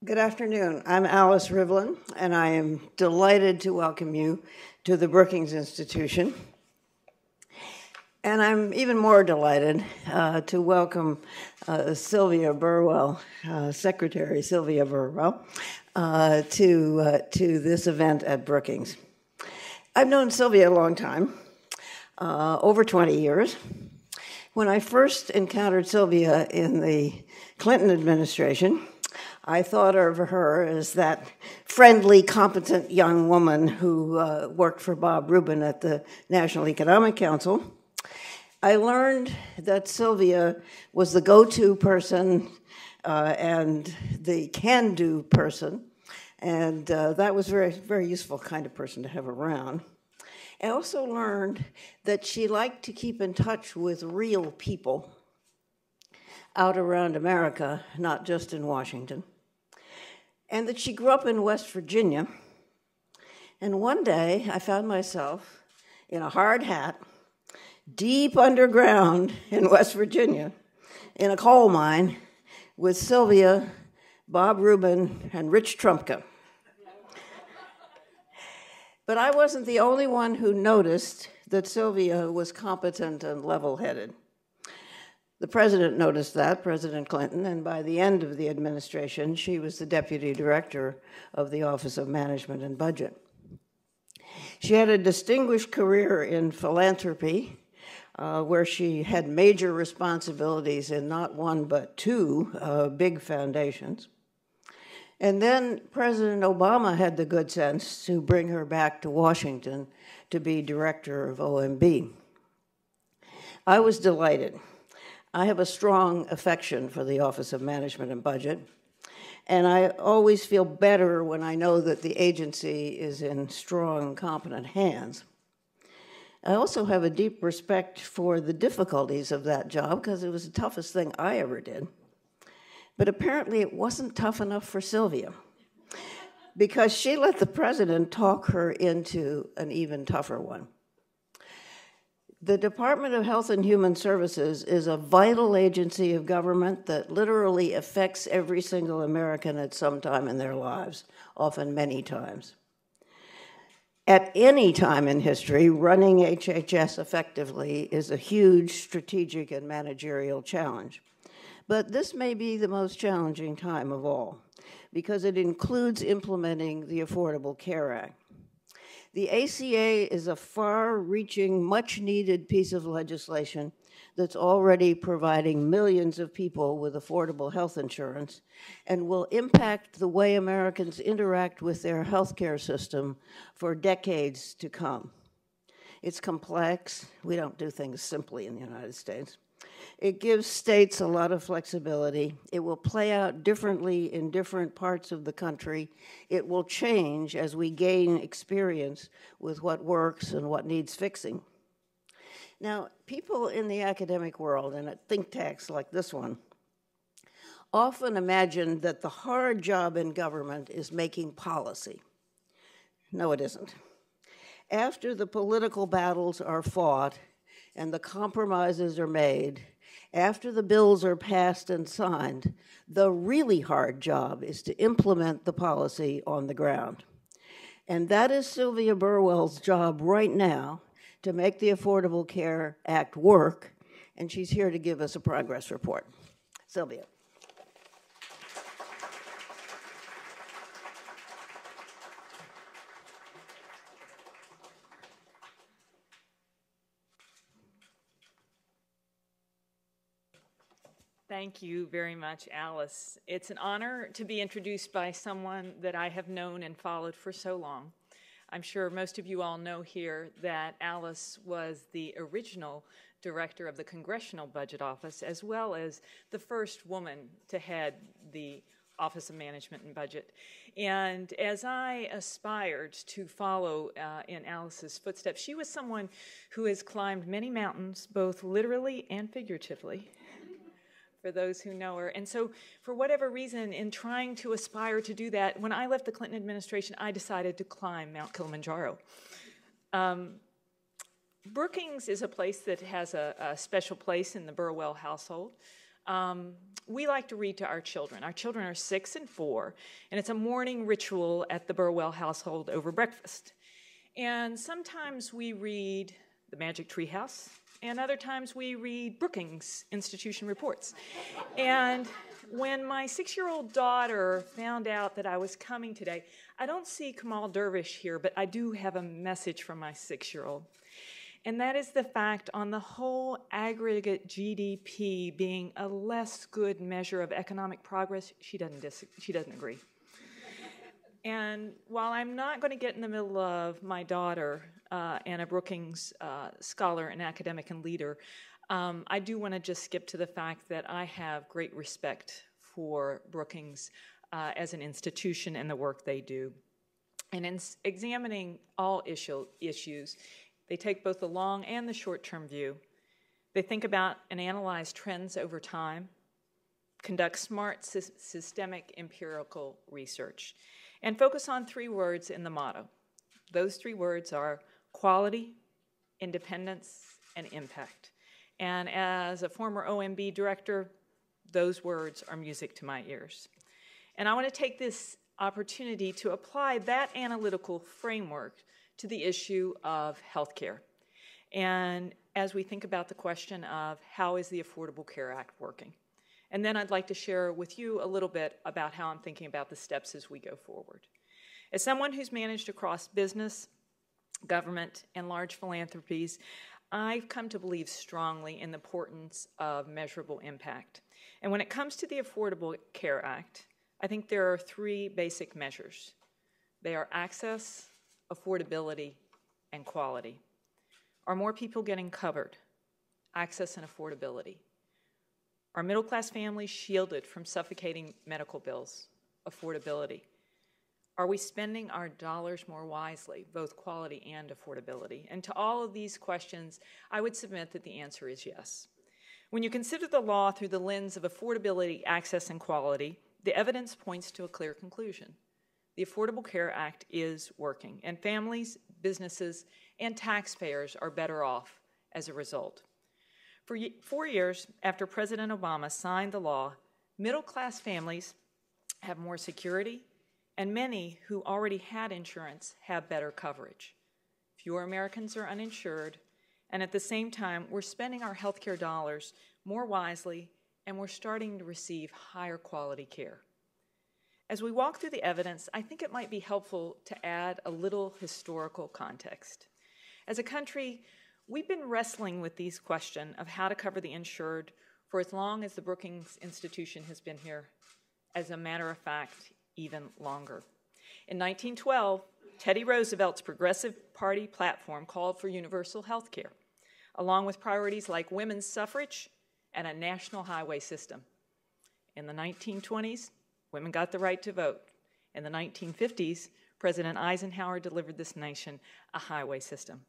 Good afternoon. I'm Alice Rivlin, and I am delighted to welcome you to the Brookings Institution. And I'm even more delighted to welcome Sylvia Burwell, Secretary Sylvia Burwell, to this event at Brookings. I've known Sylvia a long time, over 20 years. When I first encountered Sylvia in the Clinton administration, I thought of her as that friendly, competent young woman who worked for Bob Rubin at the National Economic Council. I learned that Sylvia was the go-to person and the can-do person, and that was very, very useful kind of person to have around. I also learned that she liked to keep in touch with real people out around America, not just in Washington, and that she grew up in West Virginia. And one day, I found myself in a hard hat, deep underground in West Virginia, in a coal mine, with Sylvia, Bob Rubin, and Rich Trumka. But I wasn't the only one who noticed that Sylvia was competent and level-headed. The president noticed that, President Clinton, and by the end of the administration, she was the deputy director of the Office of Management and Budget. She had a distinguished career in philanthropy, where she had major responsibilities in not one but two big foundations. And then President Obama had the good sense to bring her back to Washington to be director of OMB. I was delighted. I have a strong affection for the Office of Management and Budget, and I always feel better when I know that the agency is in strong, competent hands. I also have a deep respect for the difficulties of that job because it was the toughest thing I ever did. But apparently it wasn't tough enough for Sylvia because she let the president talk her into an even tougher one. The Department of Health and Human Services is a vital agency of government that literally affects every single American at some time in their lives, often many times. At any time in history, running HHS effectively is a huge strategic and managerial challenge. But this may be the most challenging time of all because it includes implementing the Affordable Care Act. The ACA is a far-reaching, much-needed piece of legislation that's already providing millions of people with affordable health insurance and will impact the way Americans interact with their healthcare system for decades to come. It's complex. We don't do things simply in the United States. It gives states a lot of flexibility. It will play out differently in different parts of the country. It will change as we gain experience with what works and what needs fixing. Now, people in the academic world and at think tanks like this one often imagine that the hard job in government is making policy. No, it isn't. After the political battles are fought and the compromises are made, after the bills are passed and signed, the really hard job is to implement the policy on the ground. And that is Sylvia Burwell's job right now, to make the Affordable Care Act work, and she's here to give us a progress report. Sylvia. Thank you very much, Alice. It's an honor to be introduced by someone that I have known and followed for so long. I'm sure most of you all know here that Alice was the original director of the Congressional Budget Office, as well as the first woman to head the Office of Management and Budget. And as I aspired to follow in Alice's footsteps, she was someone who has climbed many mountains, both literally and figuratively, for those who know her. And so for whatever reason, in trying to aspire to do that, when I left the Clinton administration, I decided to climb Mount Kilimanjaro. Brookings is a place that has a special place in the Burwell household. We like to read to our children. Our children are 6 and 4, and it's a morning ritual at the Burwell household over breakfast. And sometimes we read The Magic Tree House, and other times we read Brookings institution reports. And when my 6-year-old daughter found out that I was coming today, I don't see Kamal Dervish here, but I do have a message from my 6-year-old. And that is the fact on the whole aggregate GDP being a less good measure of economic progress, she doesn't agree. And while I'm not going to get in the middle of my daughter, Anna Brookings, scholar and academic and leader, I do want to just skip to the fact that I have great respect for Brookings as an institution and the work they do. And in examining all issues, they take both the long and the short-term view. They think about and analyze trends over time, conduct smart systemic empirical research, and focus on 3 words in the motto. Those 3 words are quality, independence, and impact. And as a former OMB director, those words are music to my ears. And I want to take this opportunity to apply that analytical framework to the issue of healthcare. And as we think about the question of how is the Affordable Care Act working? And then I'd like to share with you a little bit about how I'm thinking about the steps as we go forward. As someone who's managed across business, government, and large philanthropies, I've come to believe strongly in the importance of measurable impact. And when it comes to the Affordable Care Act, I think there are 3 basic measures. They are access, affordability, and quality. Are more people getting covered? Access and affordability. Are middle-class families shielded from suffocating medical bills? Affordability. Are we spending our dollars more wisely, both quality and affordability? And to all of these questions, I would submit that the answer is yes. When you consider the law through the lens of affordability, access, and quality, the evidence points to a clear conclusion. The Affordable Care Act is working, and families, businesses, and taxpayers are better off as a result. For 4 years after President Obama signed the law, middle-class families have more security, and many who already had insurance have better coverage. Fewer Americans are uninsured, and at the same time, we're spending our healthcare dollars more wisely, and we're starting to receive higher quality care. As we walk through the evidence, I think it might be helpful to add a little historical context. As a country, we've been wrestling with these questions of how to cover the insured for as long as the Brookings Institution has been here. As a matter of fact, even longer. In 1912, Teddy Roosevelt's Progressive Party platform called for universal health care, along with priorities like women's suffrage and a national highway system. In the 1920s, women got the right to vote. In the 1950s, President Eisenhower delivered this nation a highway system.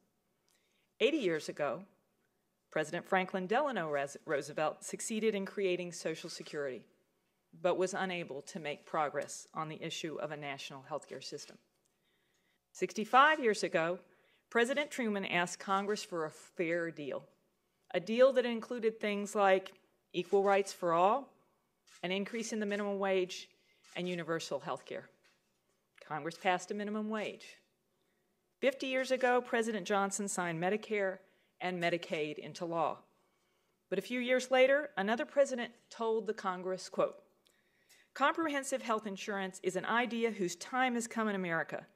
80 years ago, President Franklin Delano Roosevelt succeeded in creating Social Security, but was unable to make progress on the issue of a national healthcare system. 65 years ago, President Truman asked Congress for a fair deal, a deal that included things like equal rights for all, an increase in the minimum wage, and universal health care. Congress passed a minimum wage. 50 years ago, President Johnson signed Medicare and Medicaid into law. But a few years later, another president told the Congress, quote, "Comprehensive health insurance is an idea whose time has come in America.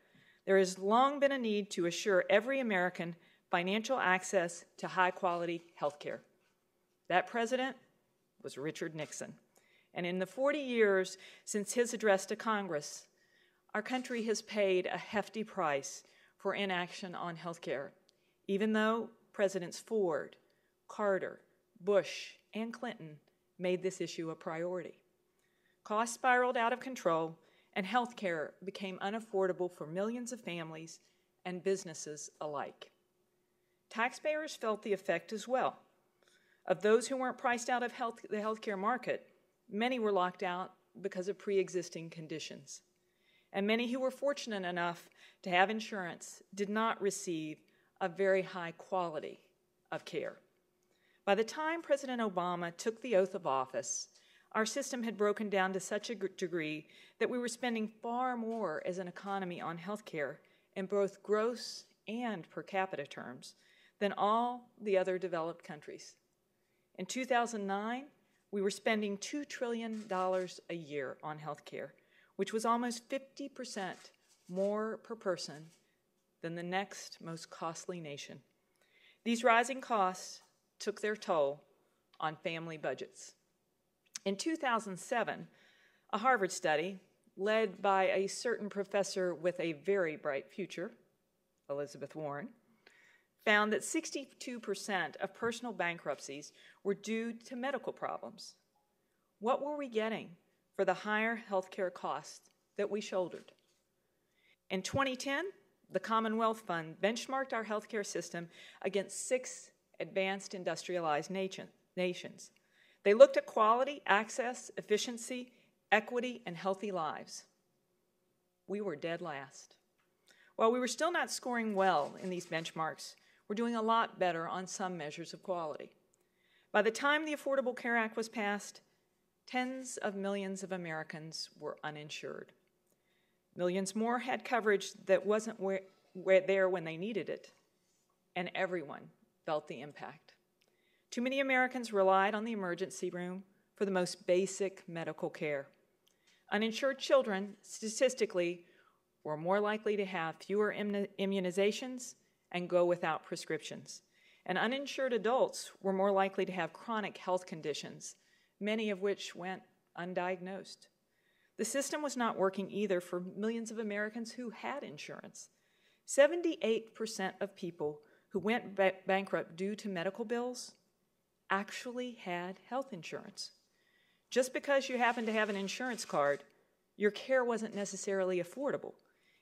There has long been a need to assure every American financial access to high-quality health care." That president was Richard Nixon. And in the 40 years since his address to Congress, our country has paid a hefty price for inaction on health care, even though Presidents Ford, Carter, Bush, and Clinton made this issue a priority. Costs spiraled out of control, and health care became unaffordable for millions of families and businesses alike. Taxpayers felt the effect as well. Of those who weren't priced out of the healthcare market, many were locked out because of pre-existing conditions. And many who were fortunate enough to have insurance did not receive a very high quality of care. By the time President Obama took the oath of office, our system had broken down to such a degree that we were spending far more as an economy on health care in both gross and per capita terms than all the other developed countries. In 2009, we were spending $2 trillion a year on health care, which was almost 50% more per person than the next most costly nation. These rising costs took their toll on family budgets. In 2007, a Harvard study led by a certain professor with a very bright future, Elizabeth Warren, found that 62% of personal bankruptcies were due to medical problems. What were we getting for the higher healthcare costs that we shouldered? In 2010, the Commonwealth Fund benchmarked our healthcare system against 6 advanced industrialized nations. They looked at quality, access, efficiency, equity, and healthy lives. We were dead last. While we were still not scoring well in these benchmarks, we're doing a lot better on some measures of quality. By the time the Affordable Care Act was passed, tens of millions of Americans were uninsured. Millions more had coverage that wasn't there when they needed it, and everyone felt the impact. Too many Americans relied on the emergency room for the most basic medical care. Uninsured children, statistically, were more likely to have fewer immunizations and go without prescriptions. And uninsured adults were more likely to have chronic health conditions, many of which went undiagnosed. The system was not working either for millions of Americans who had insurance. 78% of people who went bankrupt due to medical bills actually had health insurance. Just because you happen to have an insurance card, your care wasn't necessarily affordable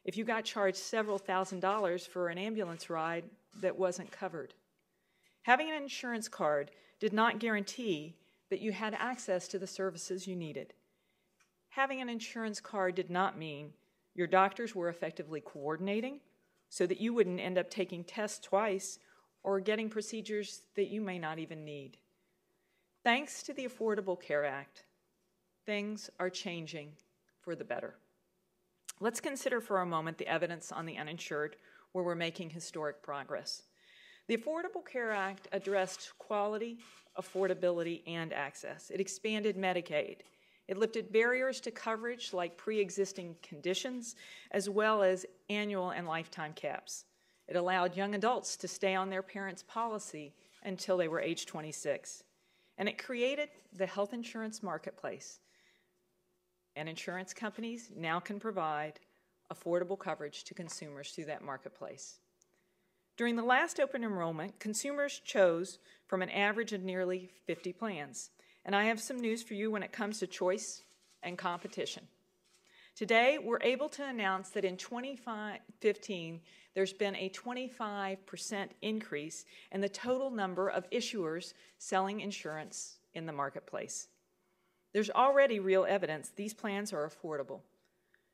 if you got charged several $1,000s for an ambulance ride that wasn't covered. Having an insurance card did not guarantee that you had access to the services you needed. Having an insurance card did not mean your doctors were effectively coordinating so that you wouldn't end up taking tests twice or getting procedures that you may not even need. Thanks to the Affordable Care Act, things are changing for the better. Let's consider for a moment the evidence on the uninsured where we're making historic progress. The Affordable Care Act addressed quality, affordability, and access. It expanded Medicaid. It lifted barriers to coverage like pre-existing conditions, as well as annual and lifetime caps. It allowed young adults to stay on their parents' policy until they were age 26. And it created the health insurance marketplace. And insurance companies now can provide affordable coverage to consumers through that marketplace. During the last open enrollment, consumers chose from an average of nearly 50 plans. And I have some news for you when it comes to choice and competition. Today, we're able to announce that in 2015, there's been a 25% increase in the total number of issuers selling insurance in the marketplace. There's already real evidence these plans are affordable.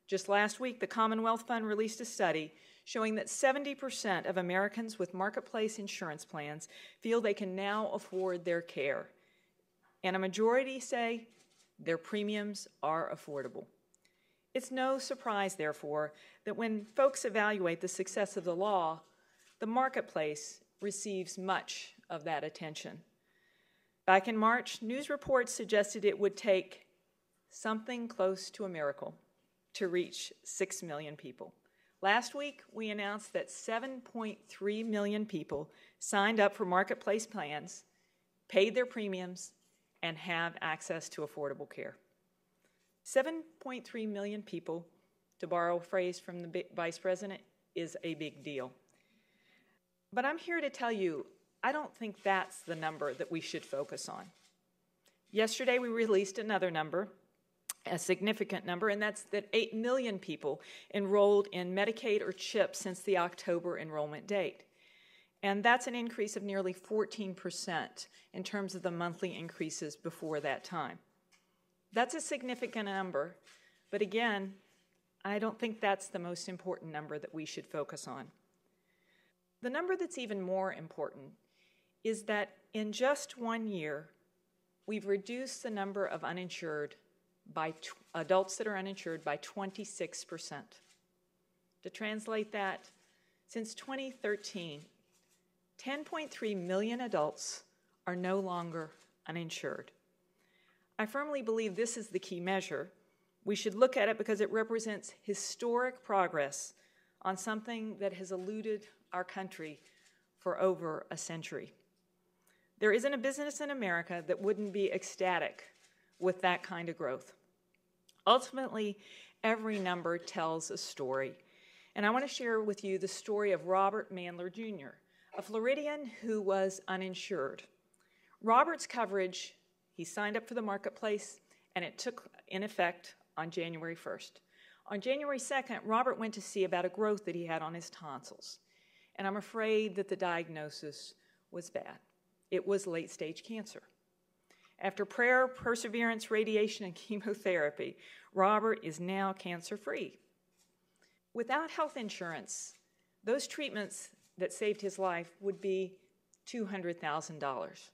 Just last week, the Commonwealth Fund released a study showing that 70% of Americans with marketplace insurance plans feel they can now afford their care. And a majority say their premiums are affordable. It's no surprise, therefore, that when folks evaluate the success of the law, the marketplace receives much of that attention. Back in March, news reports suggested it would take something close to a miracle to reach 6 million people. Last week, we announced that 7.3 million people signed up for marketplace plans, paid their premiums, and have access to affordable care. 7.3 million people, to borrow a phrase from the Vice President, is a big deal. But I'm here to tell you, I don't think that's the number that we should focus on. Yesterday, we released another number, a significant number, and that's that 8 million people enrolled in Medicaid or CHIP since the October enrollment date. And that's an increase of nearly 14% in terms of the monthly increases before that time. That's a significant number, but again, I don't think that's the most important number that we should focus on. The number that's even more important is that in just 1 year, we've reduced the number of uninsured by adults that are uninsured by 26%. To translate that, since 2013, 10.3 million adults are no longer uninsured. I firmly believe this is the key measure. We should look at it because it represents historic progress on something that has eluded our country for over a century. There isn't a business in America that wouldn't be ecstatic with that kind of growth. Ultimately, every number tells a story. And I want to share with you the story of Robert Mandler Jr., a Floridian who was uninsured. Robert's coverage, he signed up for the marketplace, and it took in effect on January 1st. On January 2nd, Robert went to see about a growth that he had on his tonsils. And I'm afraid that the diagnosis was bad. It was late-stage cancer. After prayer, perseverance, radiation, and chemotherapy, Robert is now cancer-free. Without health insurance, those treatments that saved his life would be $200,000.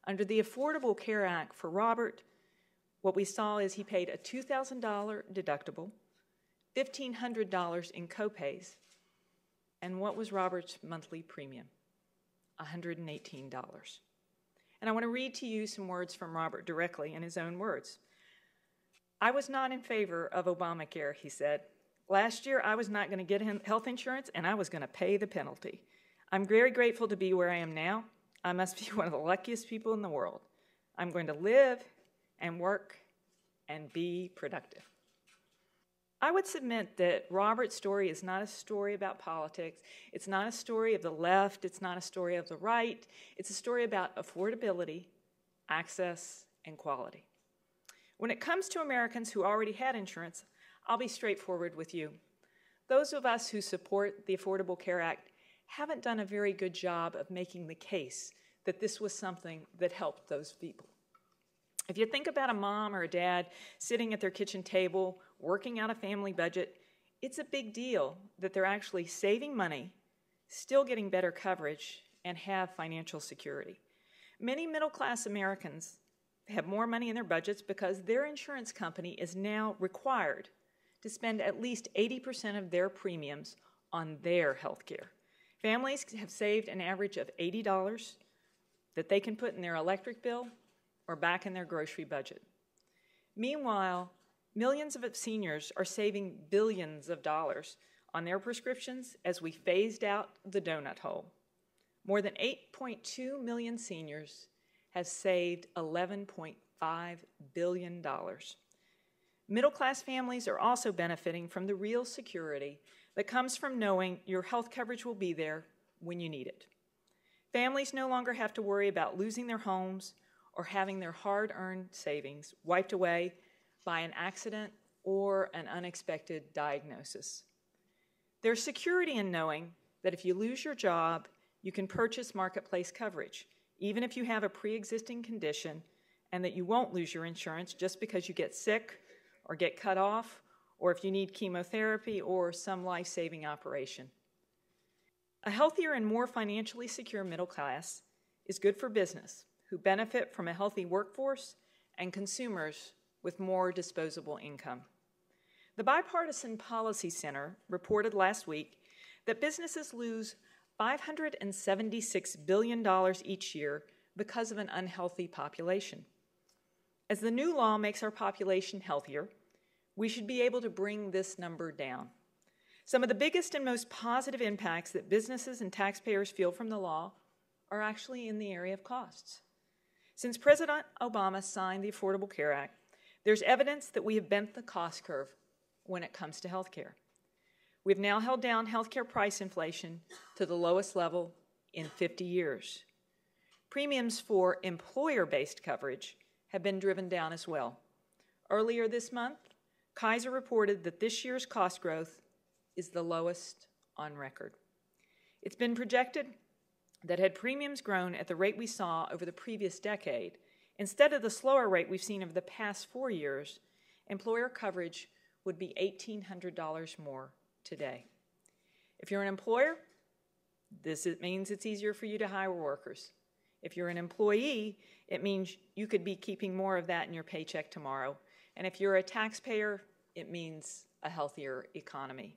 Under the Affordable Care Act for Robert, what we saw is he paid a $2,000 deductible, $1,500 in copays, and what was Robert's monthly premium? $118. And I want to read to you some words from Robert directly in his own words. I was not in favor of Obamacare, he said. Last year, I was not going to get health insurance, and I was going to pay the penalty. I'm very grateful to be where I am now. I must be one of the luckiest people in the world. I'm going to live and work and be productive. I would submit that Robert's story is not a story about politics. It's not a story of the left. It's not a story of the right. It's a story about affordability, access, and quality. When it comes to Americans who already had insurance, I'll be straightforward with you. Those of us who support the Affordable Care Act haven't done a very good job of making the case that this was something that helped those people. If you think about a mom or a dad sitting at their kitchen table, working out a family budget, it's a big deal that they're actually saving money, still getting better coverage, and have financial security. Many middle-class Americans have more money in their budgets because their insurance company is now required to spend at least 80% of their premiums on their health care. Families have saved an average of $80 that they can put in their electric bill or back in their grocery budget. Meanwhile, millions of seniors are saving billions of dollars on their prescriptions as we phased out the donut hole. More than 8.2 million seniors have saved $11.5 billion. Middle-class families are also benefiting from the real security that comes from knowing your health coverage will be there when you need it. Families no longer have to worry about losing their homes or having their hard-earned savings wiped away by an accident or an unexpected diagnosis. There's security in knowing that if you lose your job, you can purchase marketplace coverage, even if you have a pre-existing condition, and that you won't lose your insurance just because you get sick or get cut off, or if you need chemotherapy or some life-saving operation. A healthier and more financially secure middle class is good for business, who benefit from a healthy workforce, and consumers with more disposable income. The Bipartisan Policy Center reported last week that businesses lose $576 billion each year because of an unhealthy population. As the new law makes our population healthier, we should be able to bring this number down. Some of the biggest and most positive impacts that businesses and taxpayers feel from the law are actually in the area of costs. Since President Obama signed the Affordable Care Act, there's evidence that we have bent the cost curve when it comes to health care. We've now held down health care price inflation to the lowest level in 50 years. Premiums for employer-based coverage have been driven down as well. Earlier this month, Kaiser reported that this year's cost growth is the lowest on record. It's been projected that had premiums grown at the rate we saw over the previous decade, instead of the slower rate we've seen over the past 4 years, employer coverage would be $1,800 more today. If you're an employer, this means it's easier for you to hire workers. If you're an employee, it means you could be keeping more of that in your paycheck tomorrow. And if you're a taxpayer, it means a healthier economy.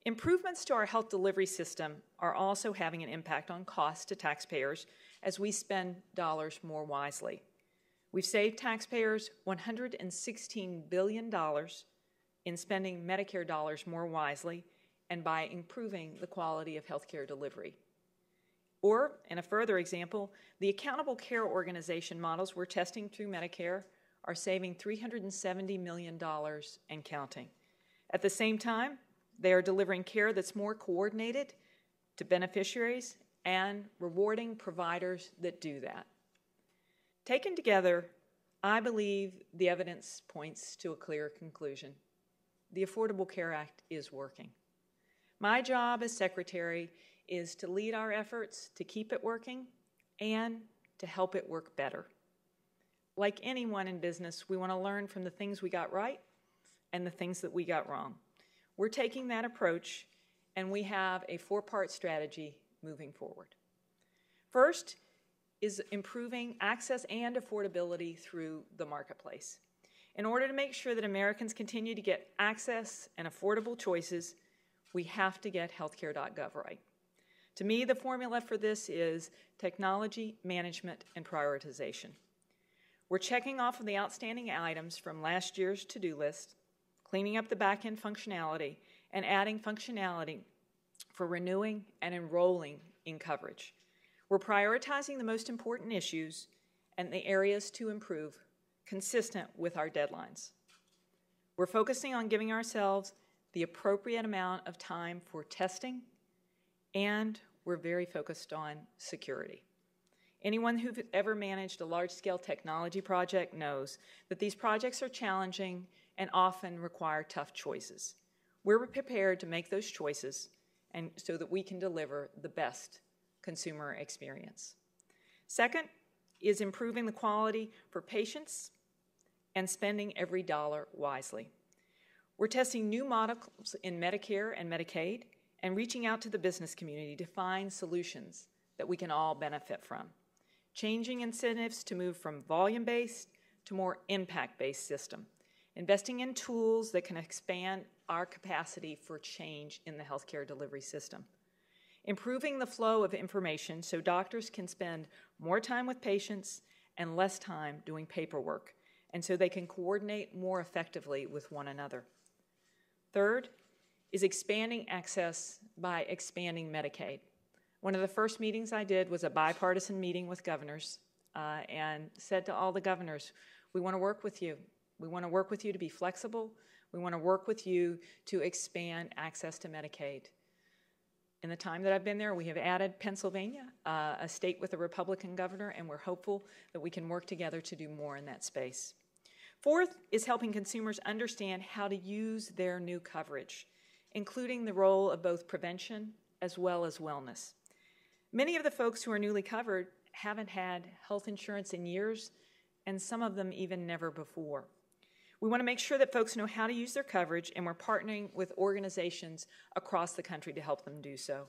Improvements to our health delivery system are also having an impact on costs to taxpayers as we spend dollars more wisely. We've saved taxpayers $116 billion in spending Medicare dollars more wisely and by improving the quality of healthcare delivery. Or, in a further example, the accountable care organization models we're testing through Medicare are saving $370 million and counting. At the same time, they are delivering care that's more coordinated to beneficiaries and rewarding providers that do that. Taken together, I believe the evidence points to a clear conclusion. The Affordable Care Act is working. My job as secretary is to lead our efforts to keep it working and to help it work better. Like anyone in business, we want to learn from the things we got right and the things that we got wrong. We're taking that approach, and we have a four-part strategy moving forward. First is improving access and affordability through the marketplace. In order to make sure that Americans continue to get access and affordable choices, we have to get healthcare.gov right. To me, the formula for this is technology, management, and prioritization. We're checking off of the outstanding items from last year's to-do list, cleaning up the back-end functionality, and adding functionality for renewing and enrolling in coverage. We're prioritizing the most important issues and the areas to improve, consistent with our deadlines. We're focusing on giving ourselves the appropriate amount of time for testing, and we're very focused on security. Anyone who's ever managed a large-scale technology project knows that these projects are challenging and often require tough choices. We're prepared to make those choices and so that we can deliver the best consumer experience. Second is improving the quality for patients and spending every dollar wisely. We're testing new models in Medicare and Medicaid and reaching out to the business community to find solutions that we can all benefit from. Changing incentives to move from volume-based to more impact-based system. Investing in tools that can expand our capacity for change in the healthcare delivery system. Improving the flow of information so doctors can spend more time with patients and less time doing paperwork, and so they can coordinate more effectively with one another. Third is expanding access by expanding Medicaid. One of the first meetings I did was a bipartisan meeting with governors and said to all the governors, we want to work with you. We want to work with you to be flexible. We want to work with you to expand access to Medicaid. In the time that I've been there, we have added Pennsylvania, a state with a Republican governor, and we're hopeful that we can work together to do more in that space. Fourth is helping consumers understand how to use their new coverage, including the role of both prevention as well as wellness. Many of the folks who are newly covered haven't had health insurance in years, and some of them even never before. We want to make sure that folks know how to use their coverage, and we're partnering with organizations across the country to help them do so.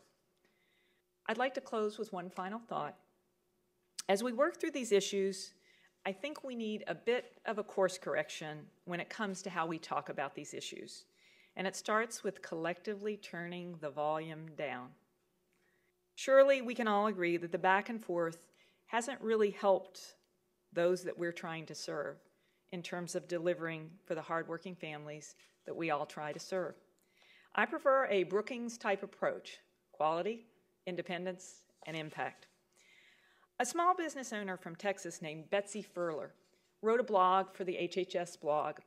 I'd like to close with one final thought. As we work through these issues, I think we need a bit of a course correction when it comes to how we talk about these issues. And it starts with collectively turning the volume down. Surely we can all agree that the back and forth hasn't really helped those that we're trying to serve in terms of delivering for the hardworking families that we all try to serve. I prefer a Brookings type approach: quality, independence, and impact. A small business owner from Texas named Betsy Furler wrote a blog for the HHS blog.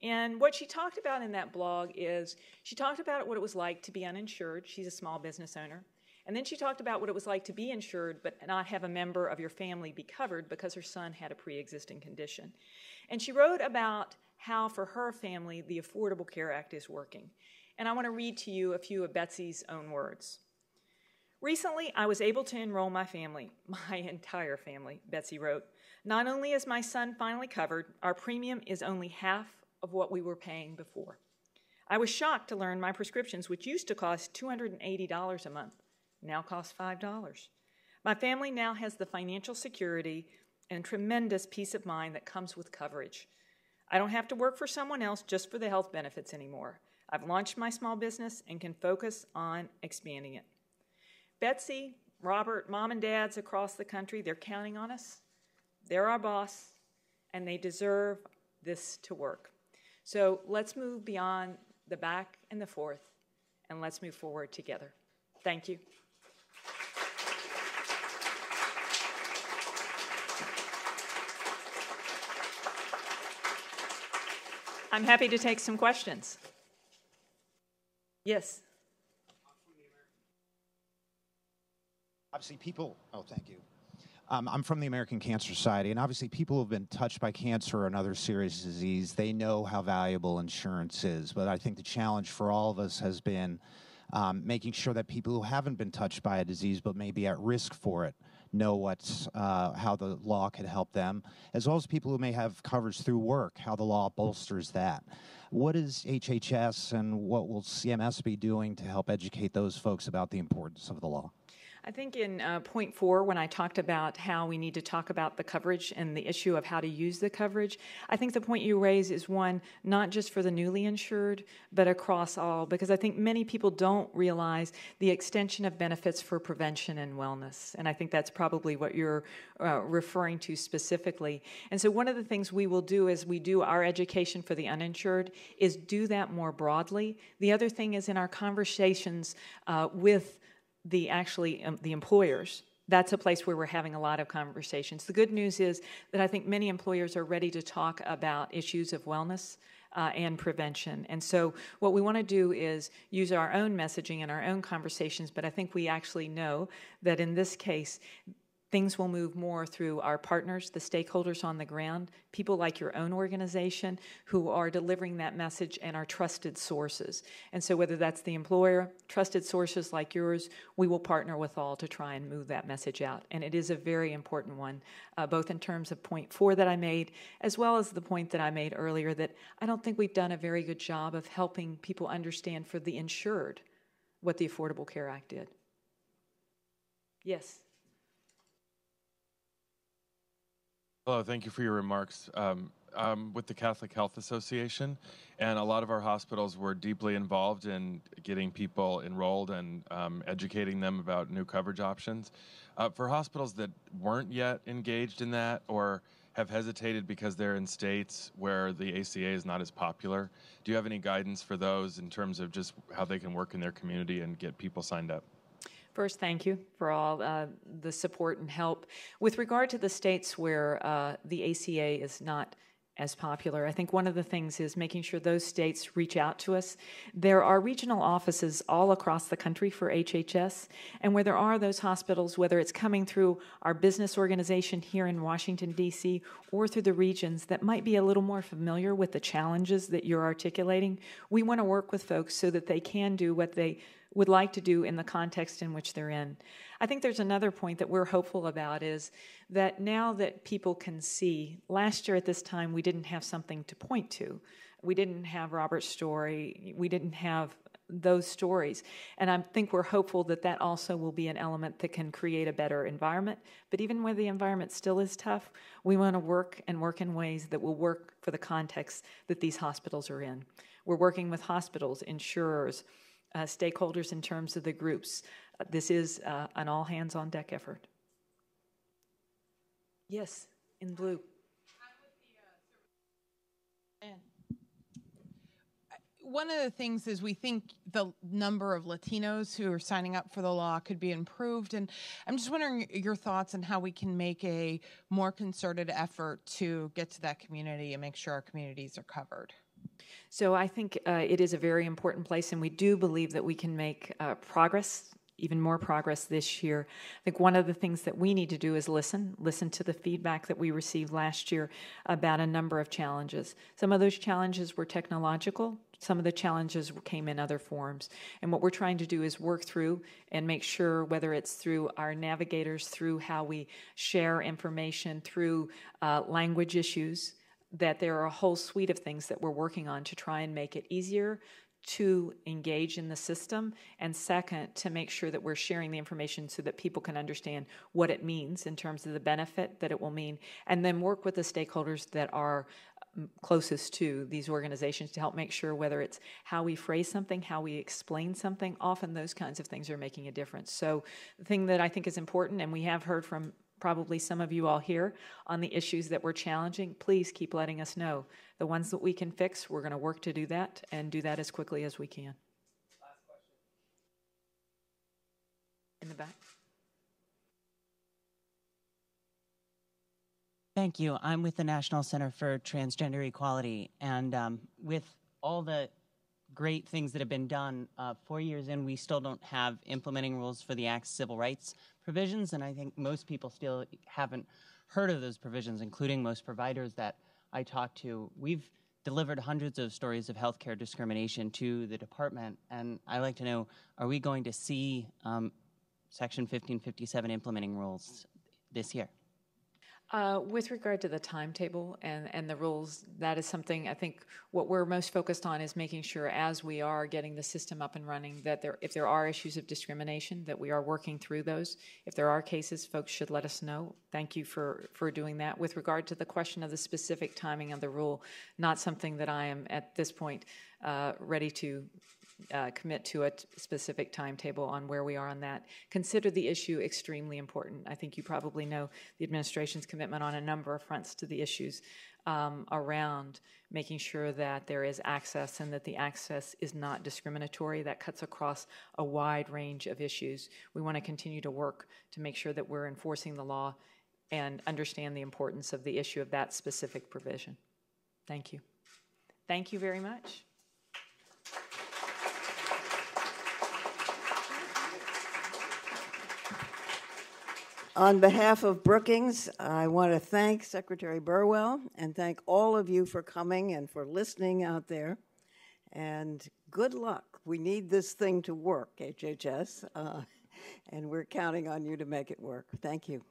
And what she talked about in that blog is she talked about what it was like to be uninsured. She's a small business owner. And then she talked about what it was like to be insured but not have a member of your family be covered because her son had a pre-existing condition. And she wrote about how for her family the Affordable Care Act is working. And I want to read to you a few of Betsy's own words. Recently, I was able to enroll my family, my entire family, Betsy wrote. Not only is my son finally covered, our premium is only half of what we were paying before. I was shocked to learn my prescriptions, which used to cost $280 a month, now cost $5. My family now has the financial security and tremendous peace of mind that comes with coverage. I don't have to work for someone else just for the health benefits anymore. I've launched my small business and can focus on expanding it. Betsy, Robert, mom and dads across the country, they're counting on us. They're our boss, and they deserve this to work. So let's move beyond the back and the forth, and let's move forward together. Thank you. I'm happy to take some questions. Yes. Obviously, thank you. I'm from the American Cancer Society, and obviously people who have been touched by cancer or another serious disease, they know how valuable insurance is. But I think the challenge for all of us has been making sure that people who haven't been touched by a disease but may be at risk for it know how the law could help them, as well as people who may have coverage through work, how the law bolsters that. What is HHS and what will CMS be doing to help educate those folks about the importance of the law? I think in point 4, when I talked about how we need to talk about the coverage and the issue of how to use the coverage, I think the point you raise is one, not just for the newly insured, but across all, because I think many people don't realize the extension of benefits for prevention and wellness. And I think that's probably what you're referring to specifically. And so one of the things we will do as we do our education for the uninsured is do that more broadly. The other thing is in our conversations with the employers. That's a place where we're having a lot of conversations. The good news is that I think many employers are ready to talk about issues of wellness and prevention. And so what we want to do is use our own messaging and our own conversations, but I think we actually know that in this case, things will move more through our partners, the stakeholders on the ground, people like your own organization who are delivering that message and are trusted sources. And so whether that's the employer, trusted sources like yours, we will partner with all to try and move that message out. And it is a very important one, both in terms of point 4 that I made, as well as the point that I made earlier that I don't think we've done a very good job of helping people understand for the insured what the Affordable Care Act did. Yes. Hello, thank you for your remarks. I'm with the Catholic Health Association, and a lot of our hospitals were deeply involved in getting people enrolled and educating them about new coverage options. For hospitals that weren't yet engaged in that or have hesitated because they're in states where the ACA is not as popular, do you have any guidance for those in terms of just how they can work in their community and get people signed up? First, thank you for all the support and help. With regard to the states where the ACA is not as popular, I think one of the things is making sure those states reach out to us. There are regional offices all across the country for HHS, and where there are those hospitals, whether it's coming through our business organization here in Washington, D.C., or through the regions that might be a little more familiar with the challenges that you're articulating, we want to work with folks so that they can do what they would like to do in the context in which they're in. I think there's another point that we're hopeful about is that now that people can see, last year at this time we didn't have something to point to. We didn't have Robert's story. We didn't have those stories. And I think we're hopeful that that also will be an element that can create a better environment. But even when the environment still is tough, we want to work in ways that will work for the context that these hospitals are in. We're working with hospitals, insurers, stakeholders in terms of the groups. This is an all-hands-on-deck effort. Yes, in blue. One of the things is we think the number of Latinos who are signing up for the law could be improved, and I'm just wondering your thoughts on how we can make a more concerted effort to get to that community and make sure our communities are covered. So I think it is a very important place, and we do believe that we can make progress, even more progress this year. I think one of the things that we need to do is listen to the feedback that we received last year about a number of challenges. Some of those challenges were technological. Some of the challenges came in other forms. And what we're trying to do is work through and make sure, whether it's through our navigators, through how we share information, through language issues, that there are a whole suite of things that we're working on to try and make it easier to engage in the system, and second, to make sure that we're sharing the information so that people can understand what it means in terms of the benefit that it will mean, and then work with the stakeholders that are closest to these organizations to help make sure whether it's how we phrase something, how we explain something, often those kinds of things are making a difference. So the thing that I think is important, and we have heard from probably some of you all here on the issues that we're challenging, please keep letting us know. The ones that we can fix, we're going to work to do that and do that as quickly as we can. Last question. In the back. Thank you. I'm with the National Center for Transgender Equality, and with all the great things that have been done, 4 years in, we still don't have implementing rules for the Act's civil rights provisions, and I think most people still haven't heard of those provisions, including most providers that I talk to. We've delivered hundreds of stories of healthcare discrimination to the department, and I'd like to know, are we going to see Section 1557 implementing rules this year? With regard to the timetable and the rules, that is something I think what we're most focused on is making sure as we are getting the system up and running that if there are issues of discrimination, that we are working through those. If there are cases, folks should let us know. Thank you for doing that. With regard to the question of the specific timing of the rule, not something that I am at this point ready to commit to a specific timetable on where we are on that. Consider the issue extremely important. I think you probably know the administration's commitment on a number of fronts to the issues around making sure that there is access and that the access is not discriminatory. That cuts across a wide range of issues. We want to continue to work to make sure that we're enforcing the law and understand the importance of the issue of that specific provision. Thank you. Thank you very much. On behalf of Brookings, I want to thank Secretary Burwell and thank all of you for coming and for listening out there. And good luck. We need this thing to work, HHS, and we're counting on you to make it work. Thank you.